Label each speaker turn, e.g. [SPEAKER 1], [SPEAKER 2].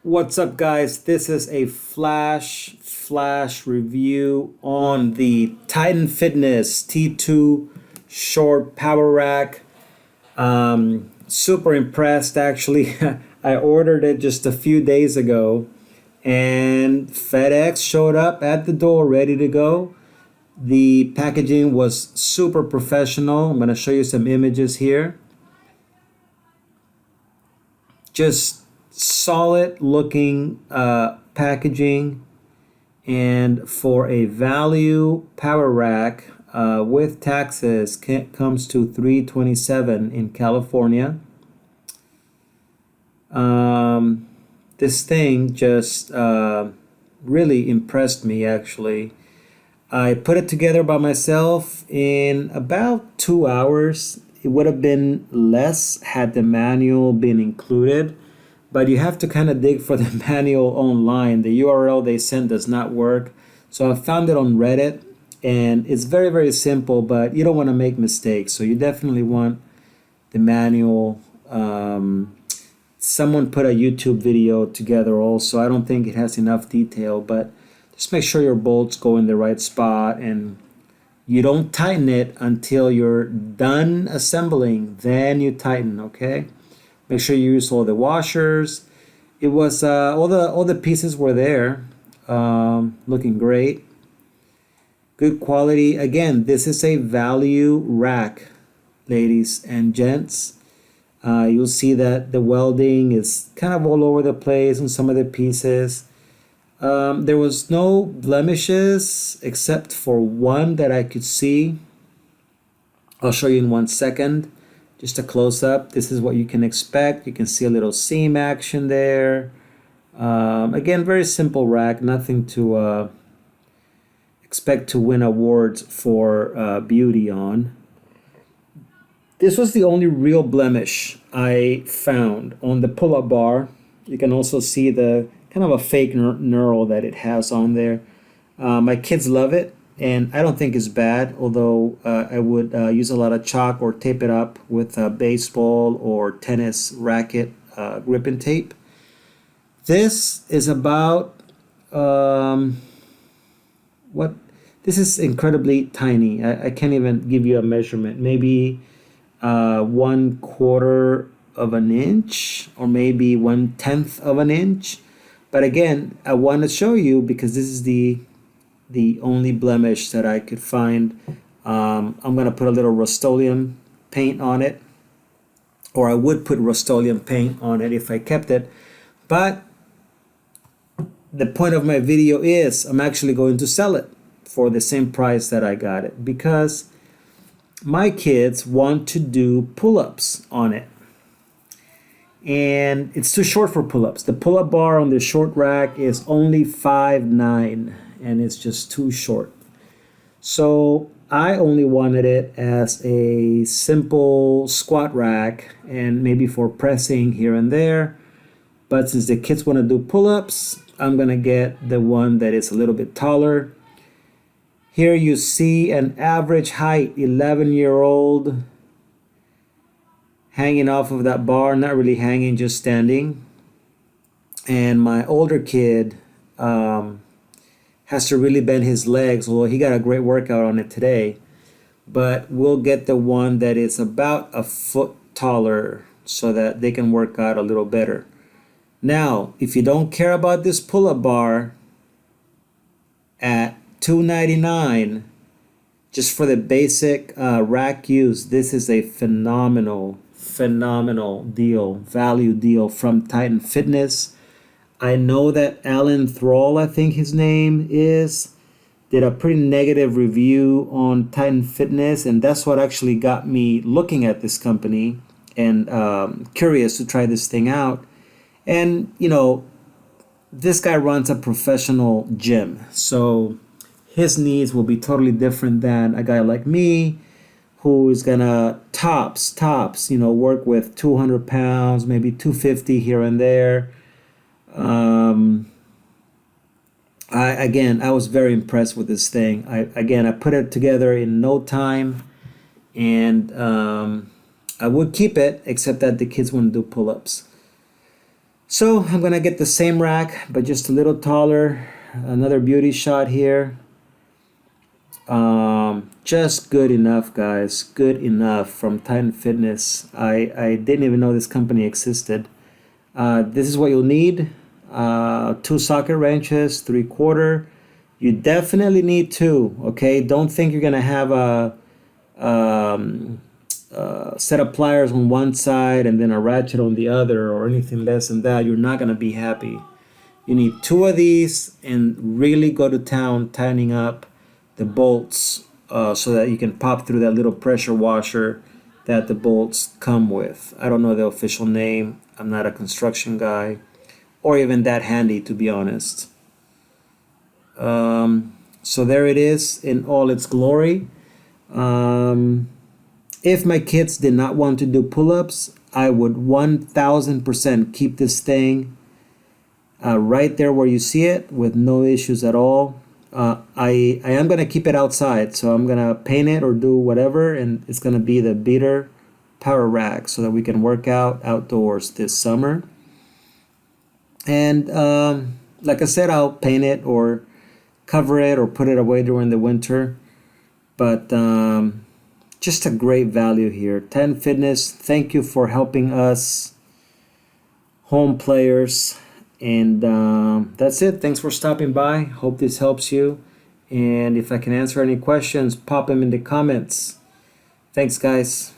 [SPEAKER 1] What's up, guys? This is a flash review on the Titan Fitness T2 short power rack. Super impressed actually. I ordered it just a few days ago and FedEx showed up at the door ready to go. The packaging was super professional. I'm going to show you some images here. Just solid looking packaging, and for a value power rack with taxes comes to 327 in California. This thing just really impressed me actually. I put it together by myself in about 2 hours. It would have been less had the manual been included, but you have to kind of dig for the manual online. The URL they sent does not work. So I found it on Reddit, and it's very, very simple, but you don't want to make mistakes. So you definitely want the manual. Someone put a YouTube video together also. I don't think it has enough detail, but just make sure your bolts go in the right spot, and you don't tighten it until you're done assembling. Then you tighten, okay? Make sure you use all the washers. It was all the pieces were there, looking great, good quality. Again, this is a value rack, ladies and gents. You'll see that the welding is kind of all over the place on some of the pieces. There was no blemishes except for one that I could see. I'll show you in 1 second. Just a close up. This is what you can expect. You can see a little seam action there. Again, very simple rack. Nothing to expect to win awards for beauty on. This was the only real blemish I found on the pull-up bar. You can also see the kind of a fake knurl that it has on there. My kids love it, and I don't think it's bad, although I would use a lot of chalk or tape it up with a baseball or tennis racket grip and tape. This is about what? This is incredibly tiny. I can't even give you a measurement. Maybe 1/4 of an inch, or maybe 1/10 of an inch. But again, I want to show you because this is the only blemish that I could find. I'm going to put a little Rust-Oleum paint on it, or I would put Rust-Oleum paint on it if I kept it. But the point of my video is I'm actually going to sell it for the same price that I got it, because my kids want to do pull-ups on it. And it's too short for pull-ups. The pull-up bar on the short rack is only 5'9", and it's just too short. So I only wanted it as a simple squat rack and maybe for pressing here and there. But since the kids want to do pull-ups, I'm going to get the one that is a little bit taller. Here you see an average height 11-year-old hanging off of that bar, not really hanging, just standing. And my older kid has to really bend his legs, although he got a great workout on it today. But we'll get the one that is about a foot taller so that they can work out a little better. Now, if you don't care about this pull-up bar, at $299 just for the basic rack use, this is a phenomenal deal, value deal from Titan Fitness. I know that Alan Thrall, I think his name is, did a pretty negative review on Titan Fitness, and that's what actually got me looking at this company and curious to try this thing out. And you know, this guy runs a professional gym, so his needs will be totally different than a guy like me who is gonna tops, work with 200 pounds, maybe 250 here and there. I was very impressed with this thing. I put it together in no time, and I would keep it, except that the kids want to do pull-ups. So I'm gonna get the same rack, but just a little taller. Another beauty shot here. Just good enough, guys. Good enough from Titan Fitness. I didn't even know this company existed. This is what you'll need. Two socket wrenches, 3/4. You definitely need two. Okay, don't think you're gonna have a set of pliers on one side and then a ratchet on the other or anything less than that. You're not gonna be happy. You need two of these and really go to town tightening up the bolts so that you can pop through that little pressure washer that the bolts come with. I don't know the official name. I'm not a construction guy or even that handy, to be honest. So there it is in all its glory. If my kids did not want to do pull-ups, I would 1000% keep this thing right there where you see it with no issues at all. I am going to keep it outside, so I'm going to paint it or do whatever, and it's going to be the beater power rack so that we can work out outdoors this summer. And like I said, I'll paint it or cover it or put it away during the winter. But just a great value here. Titan Fitness, thank you for helping us home players. And that's it. Thanks for stopping by. Hope this helps you. And if I can answer any questions, pop them in the comments. Thanks, guys.